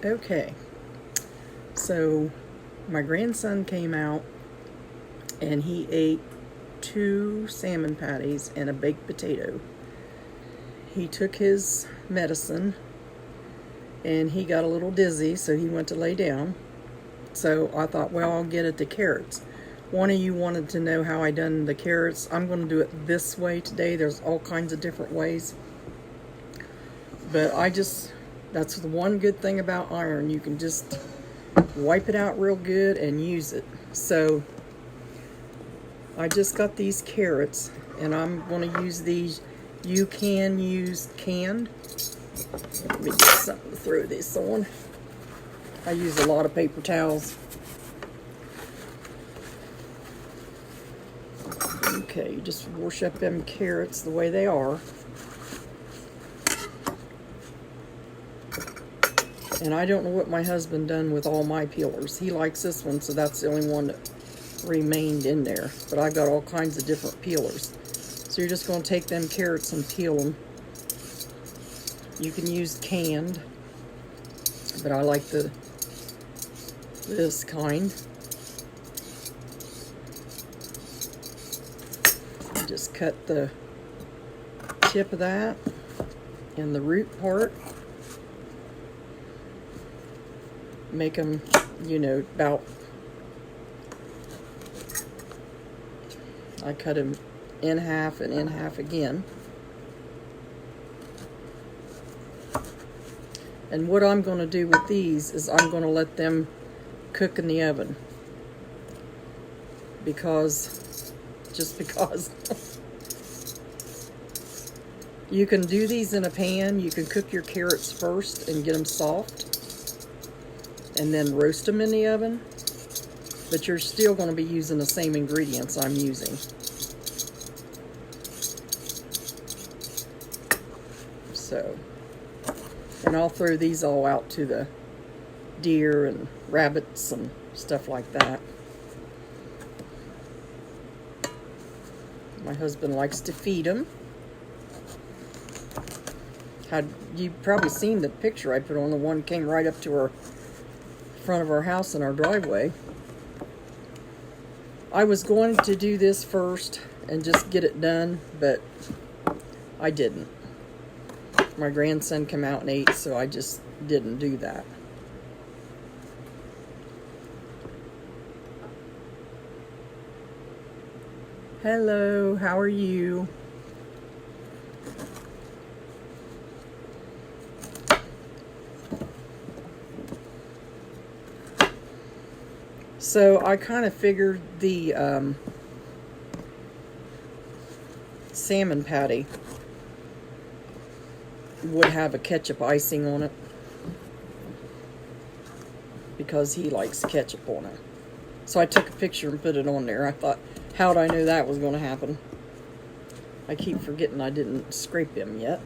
Okay, so my grandson came out and he ate 2 salmon patties and a baked potato. He took his medicine and he got a little dizzy, so he went to lay down. So I thought, well, I'll get at the carrots. One of you wanted to know how I done the carrots. I'm going to do it this way today. There's all kinds of different ways. But that's the one good thing about iron. You can just wipe it out real good and use it. So I just got these carrots and I'm going to use these. You can use canned. Let me get something to throw this on. I use a lot of paper towels. Okay, you just wash up them carrots the way they are. And I don't know what my husband done with all my peelers. He likes this one, so that's the only one that remained in there. But I've got all kinds of different peelers. So you're just going to take them carrots and peel them. You can use canned, but I like this kind. Just cut the tip of that and the root part. Make them, about, I cut them in half and in half again. And what I'm going to do with these is I'm going to let them cook in the oven. Just because. You can do these in a pan. You can cook your carrots first and get them soft. And then roast them in the oven. But you're still going to be using the same ingredients I'm using. So, and I'll throw these all out to the deer and rabbits and stuff like that. My husband likes to feed them. You've probably seen the picture I put on. The one came right up to our front of our house in our driveway. I was going to do this first and just get it done, but I didn't. My grandson came out and ate, so I just didn't do that. Hello, how are you? So I kind of figured the salmon patty would have a ketchup icing on it because he likes ketchup on it. So I took a picture and put it on there. I thought, how'd I know that was going to happen? I keep forgetting I didn't scrape him yet.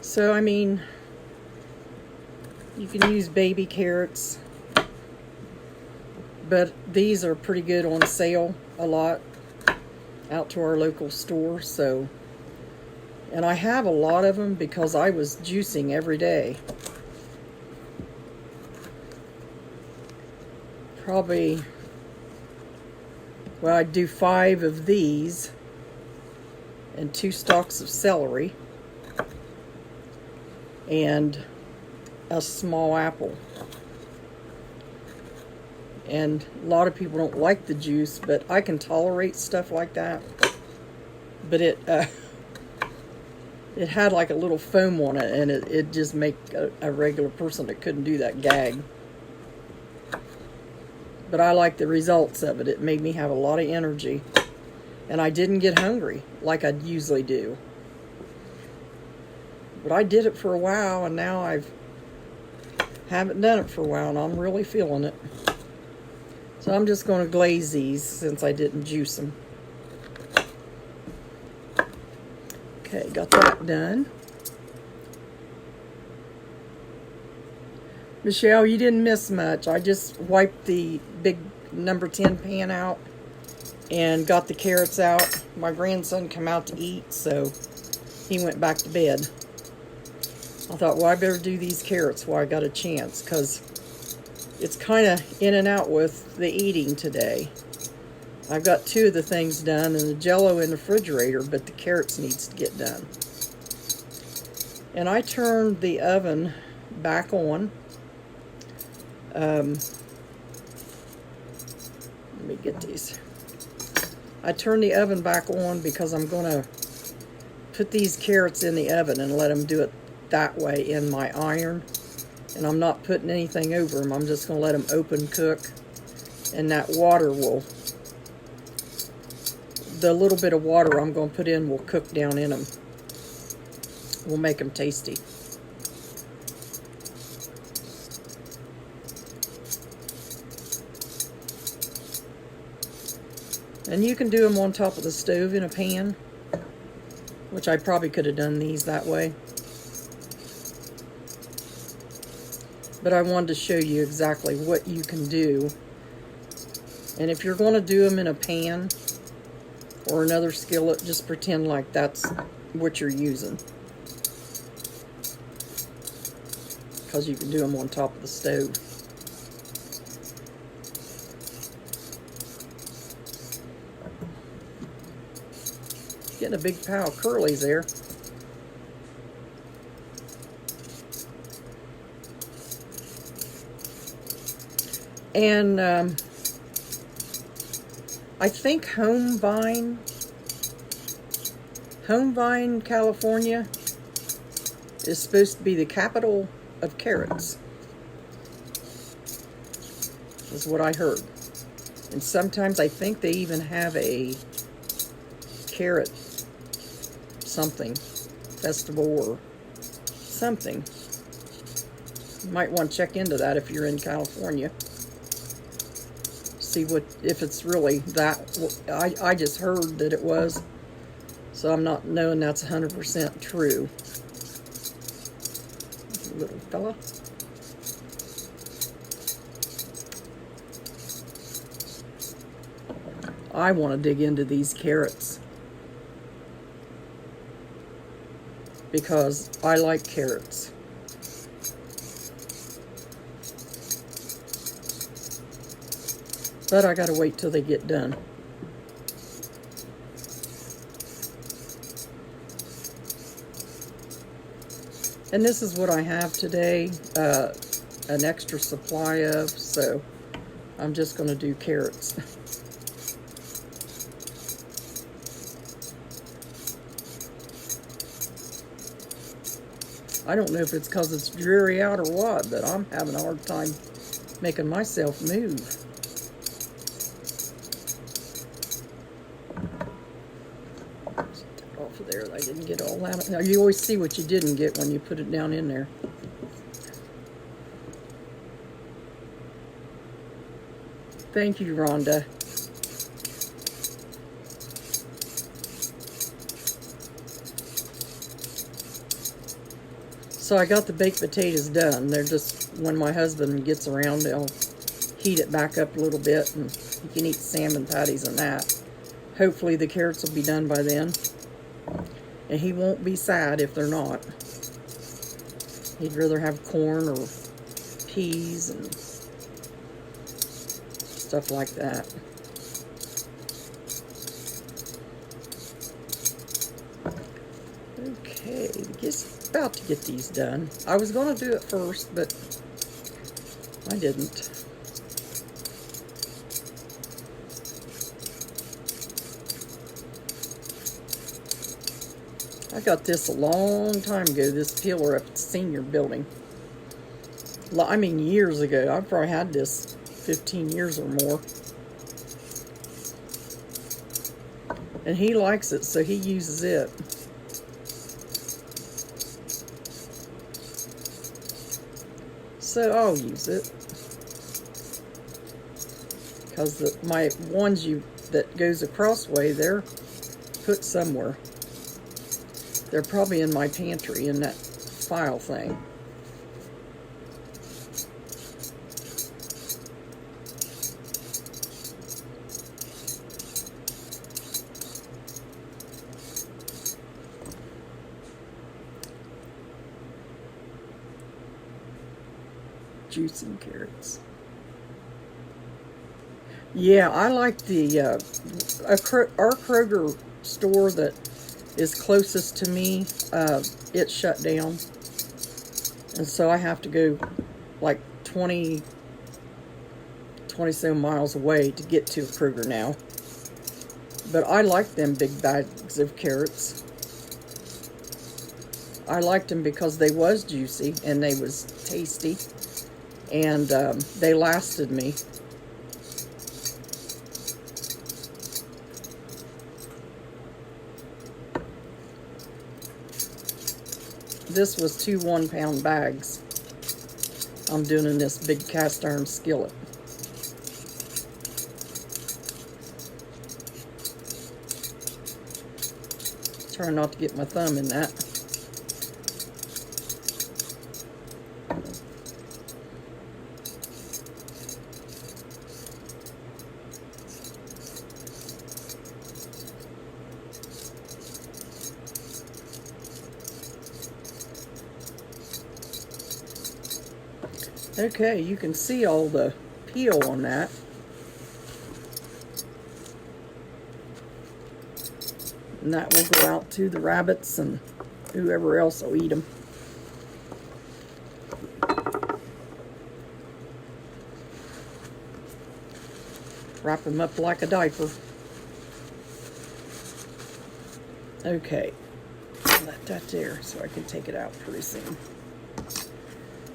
So, I mean, you can use baby carrots, but these are pretty good on sale a lot out to our local store. So, and I have a lot of them because I was juicing every day. Probably, well, I'd do 5 of these and 2 stalks of celery and a small apple. And a lot of people don't like the juice, but I can tolerate stuff like that. But it had like a little foam on it, and it just make a regular person that couldn't do that gag. But I like the results of it. It made me have a lot of energy, and I didn't get hungry like I usually do. But I did it for a while, and now haven't done it for a while, and I'm really feeling it. So I'm just going to glaze these since I didn't juice them. Okay, got that done. Michelle, you didn't miss much. I just wiped the big number 10 pan out and got the carrots out. My grandson came out to eat, so he went back to bed. I thought, well, I better do these carrots while I got a chance, because it's kind of in and out with the eating today. I've got 2 of the things done and the Jell-O in the refrigerator, but the carrots needs to get done. And I turned the oven back on. Let me get these. I turned the oven back on because I'm going to put these carrots in the oven and let them do it that way in my iron. And I'm not putting anything over them. I'm just going to let them open cook. And that water will, the little bit of water I'm going to put in will cook down in them. Will make them tasty. And you can do them on top of the stove in a pan, which I probably could have done these that way. But I wanted to show you exactly what you can do. And if you're going to do them in a pan or another skillet, just pretend like that's what you're using. Because you can do them on top of the stove. Getting a big pile of curlies there. And I think Homevine, California is supposed to be the capital of carrots, is what I heard. And sometimes I think they even have a carrot something festival or something. You might want to check into that if you're in California. See what, if it's really that. I just heard that it was, so I'm not knowing that's 100% true. Little fella. I want to dig into these carrots because I like carrots. But I gotta wait till they get done. And this is what I have today, an extra supply of, so I'm just gonna do carrots. I don't know if it's because it's dreary out or what, but I'm having a hard time making myself move. Take off of there. I didn't get all that. Now, you always see what you didn't get when you put it down in there. Thank you, Rhonda. So I got the baked potatoes done. They're just, when my husband gets around, I'll heat it back up a little bit, and you can eat salmon patties and that. Hopefully the carrots will be done by then. And he won't be sad if they're not. He'd rather have corn or peas and stuff like that. Okay, just about to get these done. I was going to do it first, but I didn't. I got this a long time ago, this peeler up at the senior building. I mean, years ago. I've probably had this 15 years or more. And he likes it, so he uses it. So I'll use it. Because my ones that goes across way, they're put somewhere. They're probably in my pantry in that file thing. juicing carrots. Yeah, I like the our Kroger store that is closest to me. It's shut down, and so I have to go like 20 some miles away to get to a Kroger now. But I like them big bags of carrots. I liked them because they was juicy and they was tasty, and they lasted me. This was 2 1-pound bags I'm doing in this big cast iron skillet. Try not to get my thumb in that. Okay, you can see all the peel on that. And that will go out to the rabbits and whoever else will eat them. Wrap them up like a diaper. Okay, let that there so I can take it out pretty soon.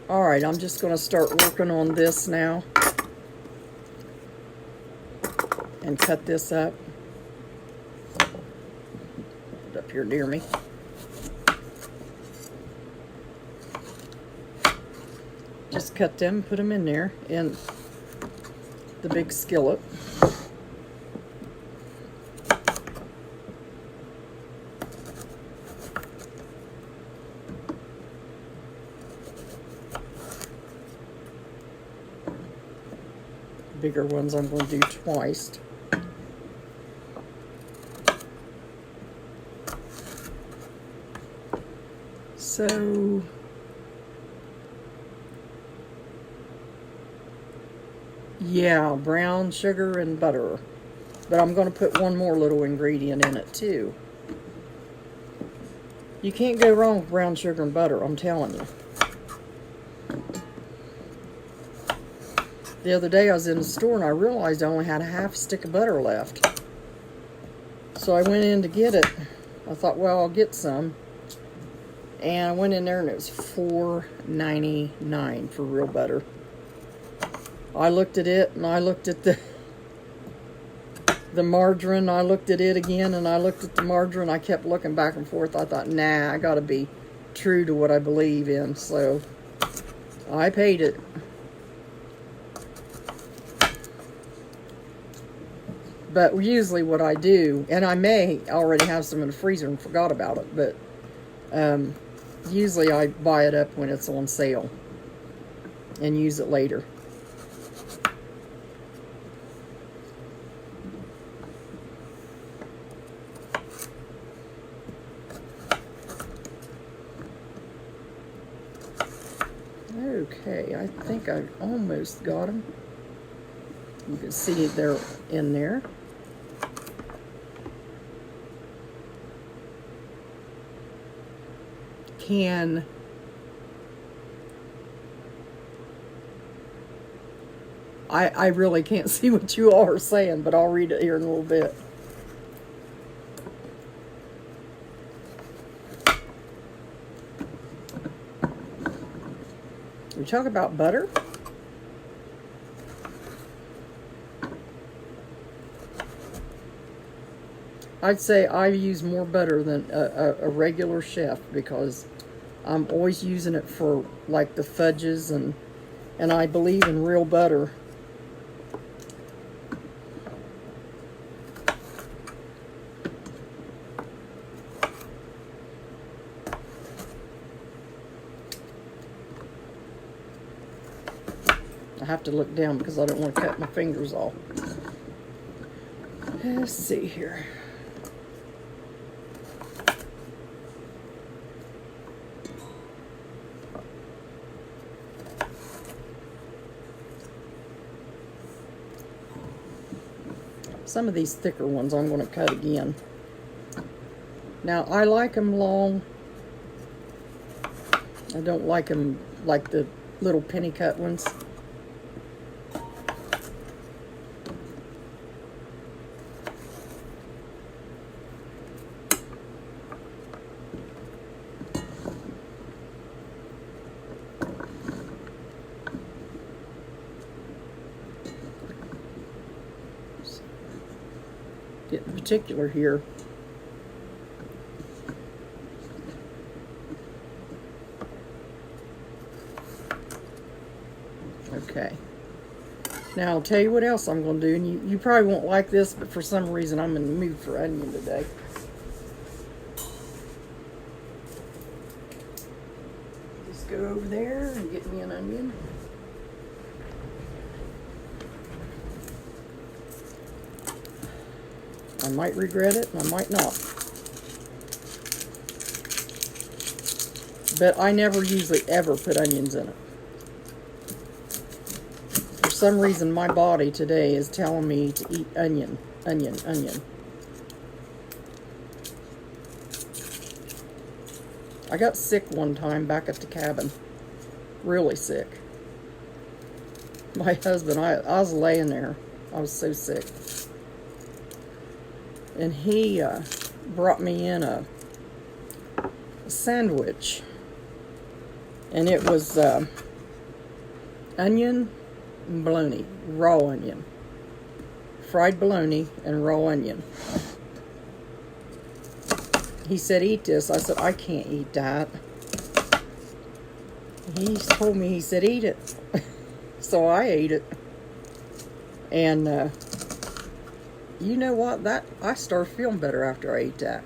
Alright, I'm just going to start working on this now and cut this up. Put it up here near me. Just cut them, put them in there in the big skillet. Bigger ones I'm going to do twice. So yeah, brown sugar and butter. But I'm going to put one more little ingredient in it too. You can't go wrong with brown sugar and butter, I'm telling you. The other day I was in the store and I realized I only had a half stick of butter left. So I went in to get it. I thought, well, I'll get some. And I went in there and it was $4.99 for real butter. I looked at it and I looked at the margarine. I looked at it again and I looked at the margarine. I kept looking back and forth. I thought, nah, I got to be true to what I believe in. So I paid it. But usually what I do, and I may already have some in the freezer and forgot about it, but usually I buy it up when it's on sale and use it later. Okay, I think I almost got them. You can see they're in there. I really can't see what you all are saying, but I'll read it here in a little bit. We talk about butter. I'd say I use more butter than a regular chef because I'm always using it for like the fudges, and I believe in real butter. I have to look down because I don't want to cut my fingers off. Let's see here. Some of these thicker ones I'm going to cut again. Now, I like them long. I don't like them like the little penny cut ones. Getting particular here. Okay. Now I'll tell you what else I'm going to do, and you probably won't like this, but for some reason I'm in the mood for onion today. Just go over there and get me an onion. I might regret it, and I might not. But I never usually ever put onions in it. For some reason, my body today is telling me to eat onion, onion, onion. I got sick one time back at the cabin. Really sick. My husband, I was laying there. I was so sick. And he brought me in a sandwich. And it was onion and bologna, raw onion. Fried bologna and raw onion. He said, eat this. I said, I can't eat that. He told me, he said, eat it. So I ate it. And you know what? I started feeling better after I ate that.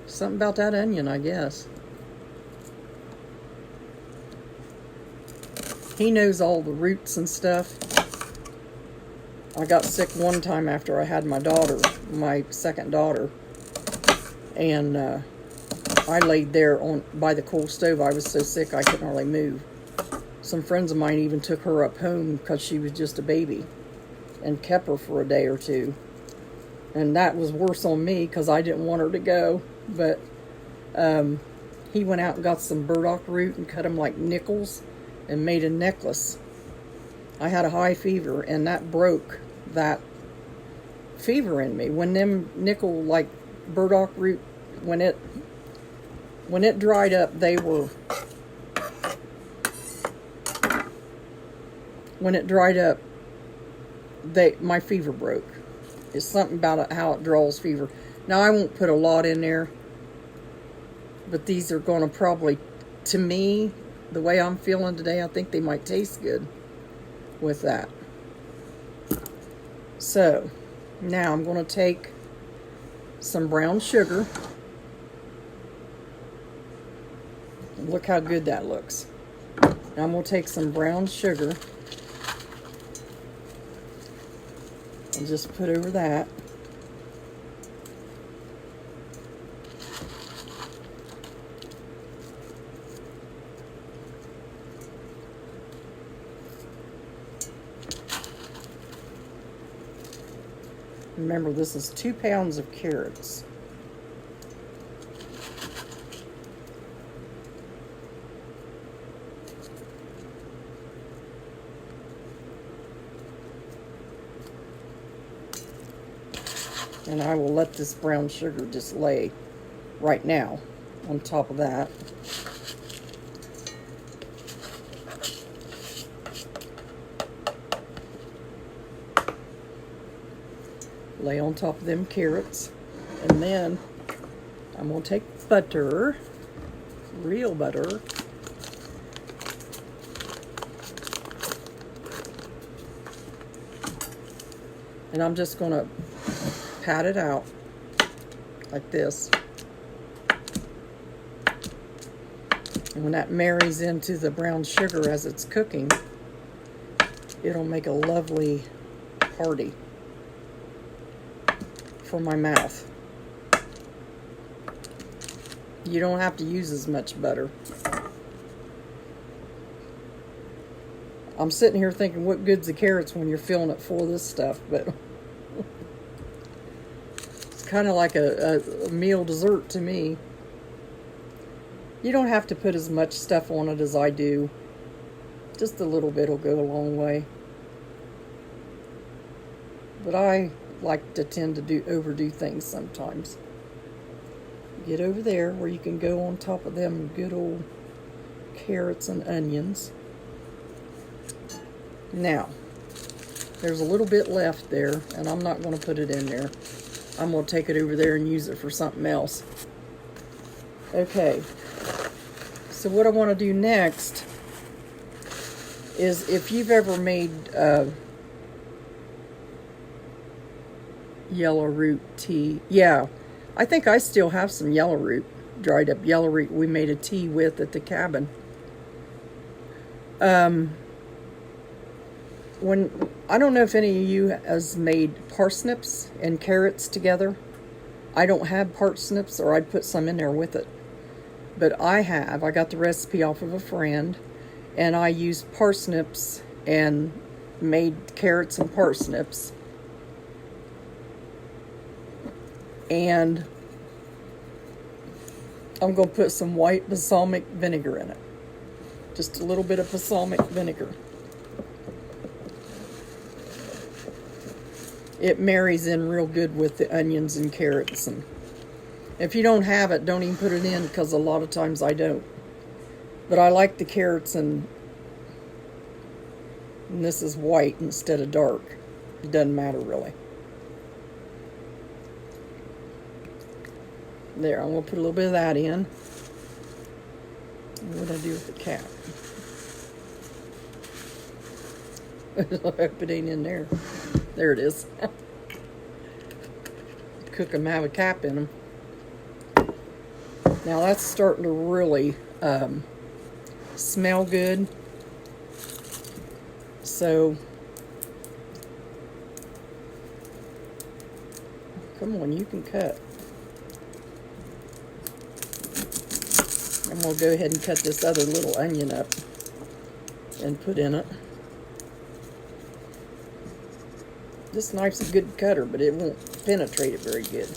Something about that onion, I guess. He knows all the roots and stuff. I got sick one time after I had my daughter, my second daughter. And I laid there by the coal stove. I was so sick I couldn't hardly move. Some friends of mine even took her up home because she was just a baby and kept her for a day or two. And that was worse on me because I didn't want her to go. But he went out and got some burdock root and cut them like nickels and made a necklace. I had a high fever, and that broke that fever in me. When them nickel, like burdock root, when it dried up, my fever broke. It's something about it, how it draws fever. Now, I won't put a lot in there, but these are going to probably, to me, the way I'm feeling today, I think they might taste good with that. So, now I'm going to take some brown sugar. Look how good that looks. Now I'm going to take some brown sugar and just put over that. Remember, this is 2 pounds of carrots. And I will let this brown sugar just lay right now on top of that. Lay on top of them carrots. And then I'm going to take butter, real butter, and I'm just going to pat it out like this. And when that marries into the brown sugar as it's cooking, it'll make a lovely party for my mouth. You don't have to use as much butter. I'm sitting here thinking, what good's the carrots when you're filling it full of this stuff? But kind of like a meal dessert to me. You don't have to put as much stuff on it as I do. Just a little bit will go a long way. But I like to tend to overdo things sometimes. Get over there where you can go on top of them good old carrots and onions. Now, there's a little bit left there, and I'm not going to put it in there. I'm going to take it over there and use it for something else. Okay, so what I want to do next is, if you've ever made yellow root tea, yeah, I think I still have some yellow root, dried up yellow root we made a tea with at the cabin. I don't know if any of you has made parsnips and carrots together. I don't have parsnips, or I'd put some in there with it. But I have. I got the recipe off of a friend, and I used parsnips and made carrots and parsnips. And I'm going to put some white balsamic vinegar in it. Just a little bit of balsamic vinegar. It marries in real good with the onions and carrots. And if you don't have it, don't even put it in, because a lot of times I don't. But I like the carrots, and this is white instead of dark. It doesn't matter really. There, I'm going to put a little bit of that in. What do I do with the cap? I hope it ain't in there. There it is. Cook them, have a cap in them. Now that's starting to really smell good. So, come on, you can cut. I'm going to go ahead and cut this other little onion up and put in it. This knife's a good cutter, but it won't penetrate it very good.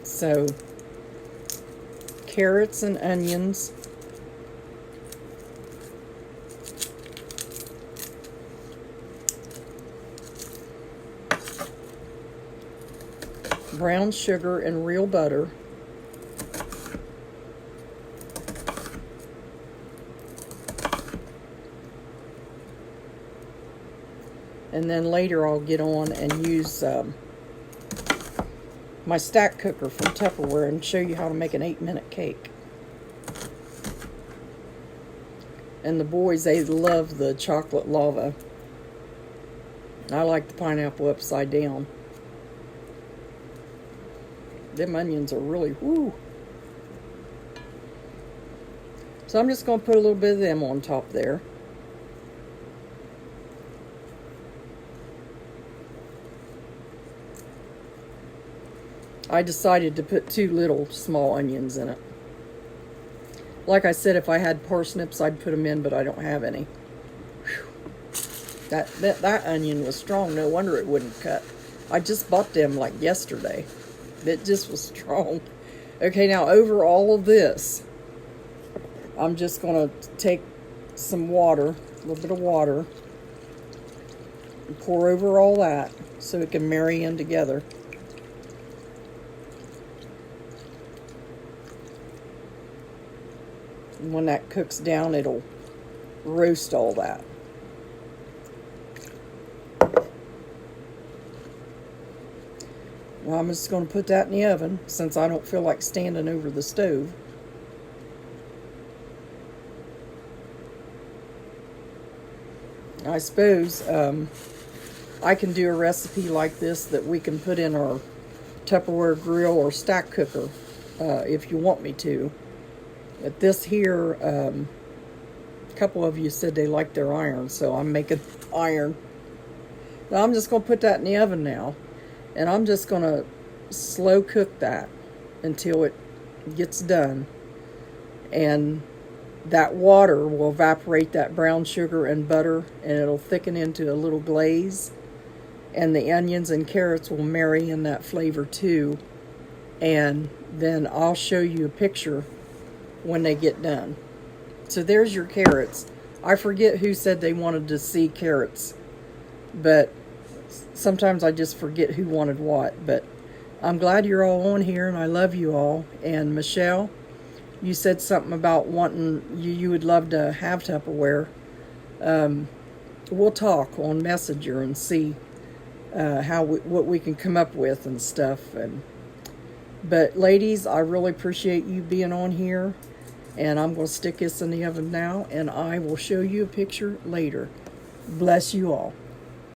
So, carrots and onions. Brown sugar and real butter. And then later I'll get on and use my stack cooker from Tupperware and show you how to make an 8-minute cake. And the boys, they love the chocolate lava. I like the pineapple upside down. Them onions are really, whoo. So I'm just going to put a little bit of them on top there. I decided to put 2 little small onions in it. Like I said, if I had parsnips, I'd put them in, but I don't have any. That onion was strong. No wonder it wouldn't cut. I just bought them like yesterday. It just was strong. Okay, now over all of this, I'm just going to take some water, a little bit of water, and pour over all that so it can marry in together. And when that cooks down, it'll roast all that. Well, I'm just going to put that in the oven since I don't feel like standing over the stove. I suppose I can do a recipe like this that we can put in our Tupperware grill or stack cooker if you want me to. But this here, a couple of you said they like their iron, so I'm making iron. Now I'm just going to put that in the oven now. And I'm just going to slow cook that until it gets done. And that water will evaporate that brown sugar and butter, and it'll thicken into a little glaze. And the onions and carrots will marry in that flavor too. And then I'll show you a picture when they get done. So there's your carrots. I forget who said they wanted to see carrots, but sometimes I just forget who wanted what. But I'm glad you're all on here, and I love you all. And Michelle, you said something about wanting, you would love to have Tupperware. We'll talk on Messenger and see what we can come up with and stuff. But ladies, I really appreciate you being on here, and I'm going to stick this in the oven now, and I will show you a picture later. Bless you all.